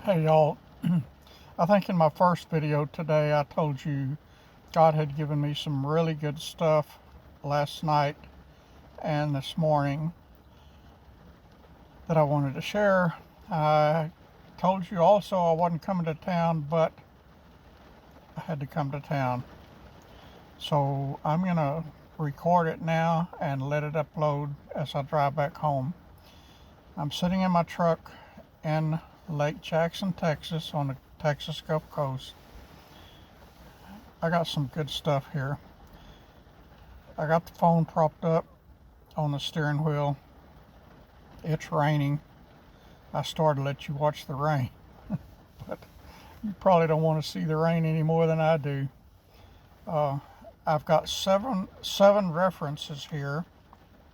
Hey y'all, I think in my first video today I told you God had given me some really good stuff last night and this morning that I wanted to share. I told you also I wasn't coming to town, but I had to come to town. So I'm going to record it now and let it upload as I drive back home. I'm sitting in my truck in Lake Jackson, Texas, on the Texas Gulf Coast. I got some good stuff here. I got the phone propped up on the steering wheel. It's raining. I started to let you watch the rain, but you probably don't want to see the rain any more than I do. I've got seven references here.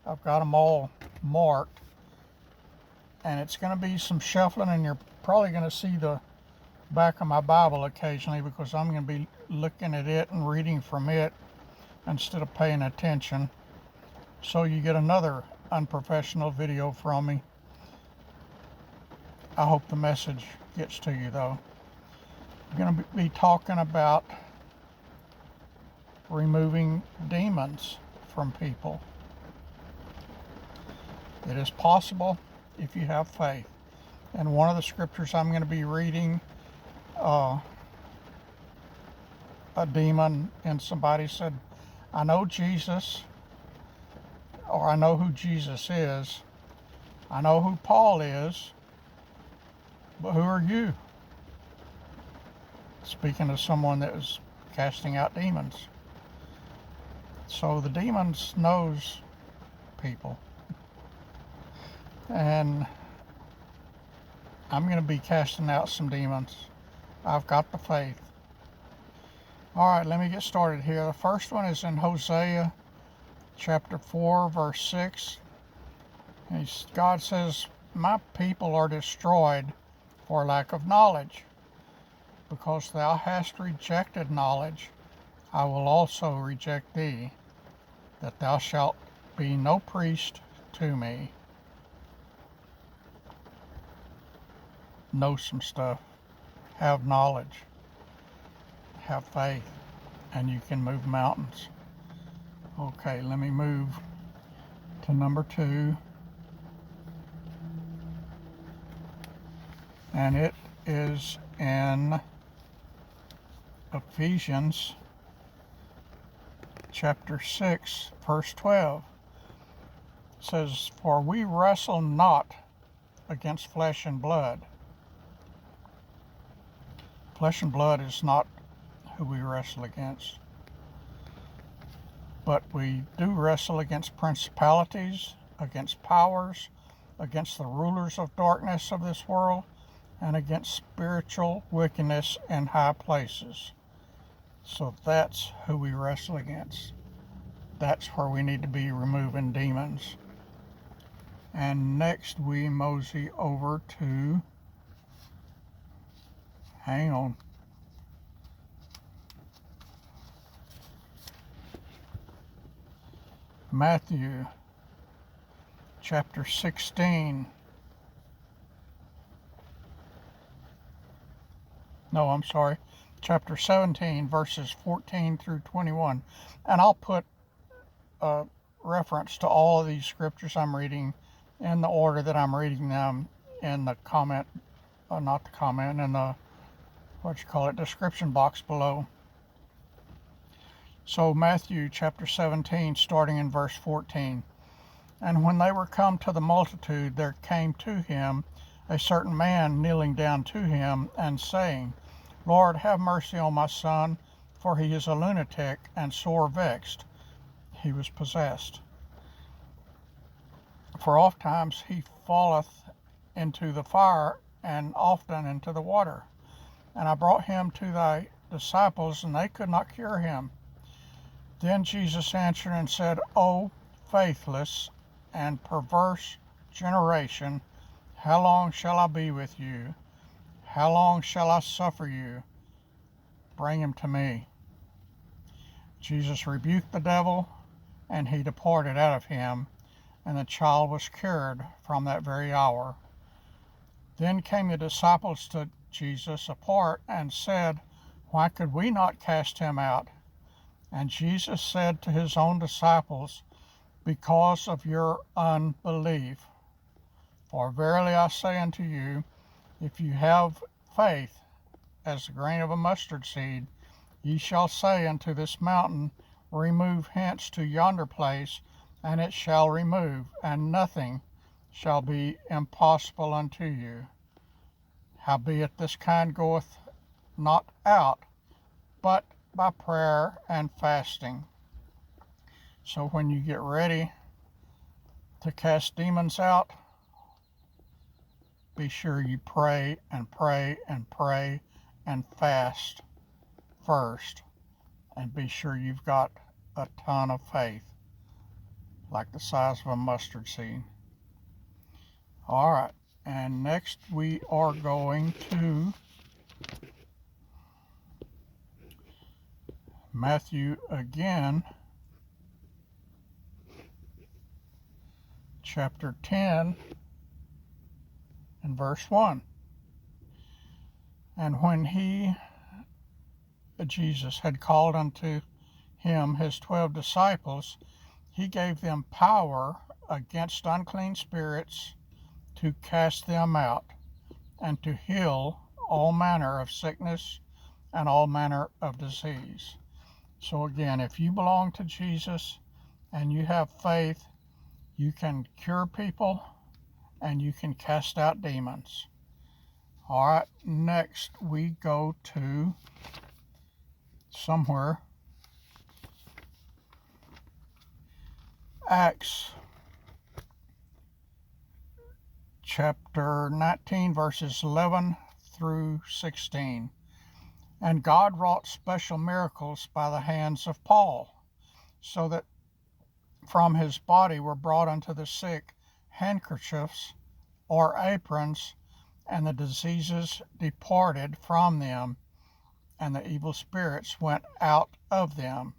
I've got them all marked. And it's going to be some shuffling, and you're probably going to see the back of my Bible occasionally because I'm going to be looking at it and reading from it instead of paying attention. So you get another unprofessional video from me. I hope the message gets to you though. I'm going to be talking about removing demons from people. It is possible if you have faith. And one of the scriptures I'm going to be reading, a demon and somebody said, I know Jesus, or I know who Jesus is. I know who Paul is, but who are you? Speaking of someone that was casting out demons. So the demons knows people. And I'm going to be casting out some demons. I've got the faith. All right, let me get started here. The first one is in Hosea chapter 4, verse 6. God says, my people are destroyed for lack of knowledge. Because thou hast rejected knowledge, I will also reject thee, that thou shalt be no priest to me. Know some stuff, have knowledge, have faith, and you can move mountains. Okay, let me move to number 2. And it is in Ephesians chapter 6, verse 12. It says, for we wrestle not against flesh and blood. Flesh and blood is not who we wrestle against. But we do wrestle against principalities, against powers, against the rulers of darkness of this world, and against spiritual wickedness in high places. So that's who we wrestle against. That's where we need to be removing demons. And next we mosey over to, hang on. Matthew chapter 16. No, I'm sorry. Chapter 17, verses 14 through 21. And I'll put a reference to all of these scriptures I'm reading in the order that I'm reading them in the comment, not the comment, in the description box below. So Matthew chapter 17, starting in verse 14. And when they were come to the multitude, there came to him a certain man kneeling down to him and saying, Lord, have mercy on my son, for he is a lunatic and sore vexed. He was possessed. For oft times he falleth into the fire, and often into the water. And I brought him to thy disciples, and they could not cure him. Then Jesus answered and said, O faithless and perverse generation, how long shall I be with you? How long shall I suffer you? Bring him to me. Jesus rebuked the devil, and he departed out of him, and the child was cured from that very hour. Then came the disciples to Jesus apart and said, "Why could we not cast him out?" And Jesus said to his own disciples, "Because of your unbelief. For verily I say unto you, if you have faith as the grain of a mustard seed, ye shall say unto this mountain, Remove hence to yonder place, and it shall remove, and nothing shall be impossible unto you. Howbeit this kind goeth not out, but by prayer and fasting." So when you get ready to cast demons out, be sure you pray and pray and pray and fast first. And be sure you've got a ton of faith, like the size of a mustard seed. All right, and next we are going to Matthew again, chapter 10 and verse 1. And when Jesus had called unto him his 12 disciples, he gave them power against unclean spirits to cast them out, and to heal all manner of sickness and all manner of disease. So again, if you belong to Jesus and you have faith, you can cure people and you can cast out demons. All right, next we go to somewhere, Acts chapter 19, verses 11 through 16. And God wrought special miracles by the hands of Paul, so that from his body were brought unto the sick handkerchiefs or aprons, and the diseases departed from them, and the evil spirits went out of them.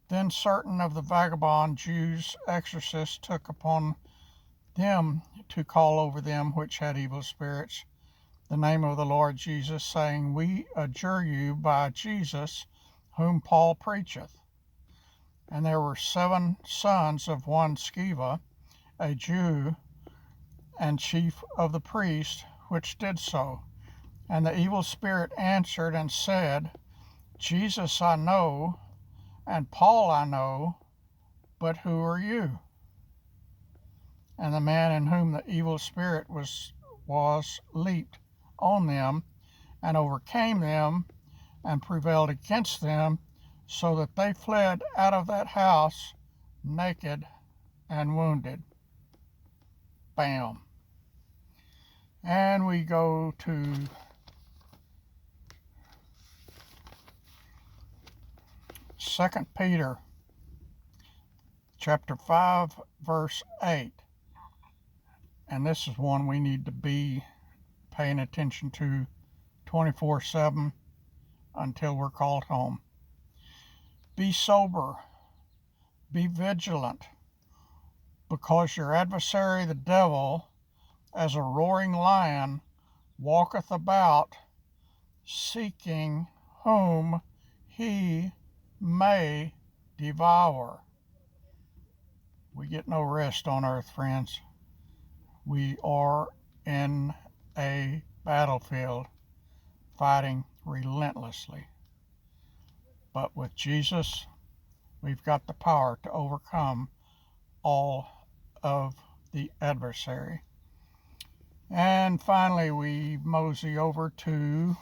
Then certain of the vagabond Jews exorcists took upon them to call over them which had evil spirits the name of the Lord Jesus, saying, We adjure you by Jesus, whom Paul preacheth. And there were 7 sons of one Sceva, a Jew, and chief of the priests, which did so. And the evil spirit answered and said, Jesus I know, and Paul I know, but who are you? And the man in whom the evil spirit was leaped on them, and overcame them, and prevailed against them, so that they fled out of that house naked and wounded. Bam. And we go to Second Peter chapter 5, verse 8. And this is one we need to be paying attention to 24/7 until we're called home. Be sober, be vigilant, because your adversary the devil, as a roaring lion, walketh about, seeking whom he may devour. We get no rest on earth, friends. We are in a battlefield, fighting relentlessly. But with Jesus, we've got the power to overcome all of the adversary. And finally, we mosey over to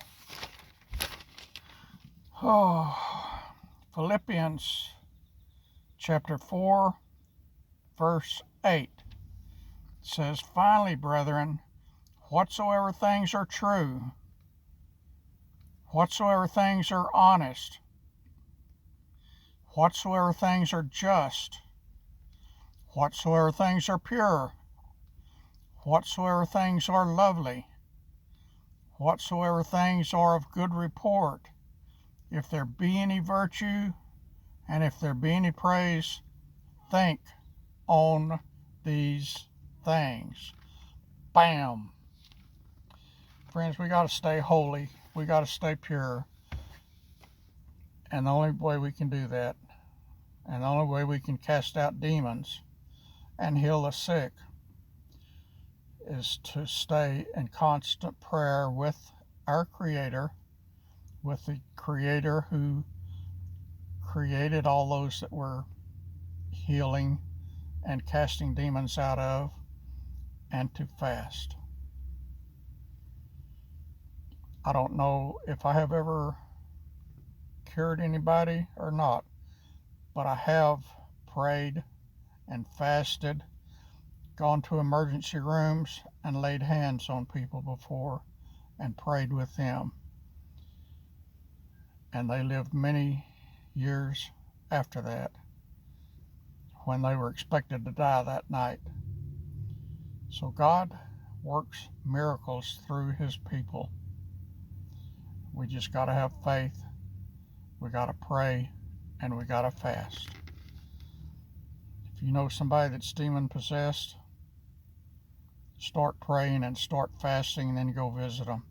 Philippians chapter 4, verse 8. It says, Finally, brethren, whatsoever things are true, whatsoever things are honest, whatsoever things are just, whatsoever things are pure, whatsoever things are lovely, whatsoever things are of good report, if there be any virtue, and if there be any praise, think on these things. Bam. Friends, we got to stay holy. We got to stay pure. And the only way we can do that, and the only way we can cast out demons and heal the sick, is to stay in constant prayer with our Creator, with the Creator who created all those that we're healing and casting demons out of, and to fast. I don't know if I have ever cured anybody or not, but I have prayed and fasted, gone to emergency rooms and laid hands on people before and prayed with them. And they lived many years after that, when they were expected to die that night. So God works miracles through His people. We just got to have faith, we got to pray, and we got to fast. If you know somebody that's demon possessed, start praying and start fasting, and then go visit them.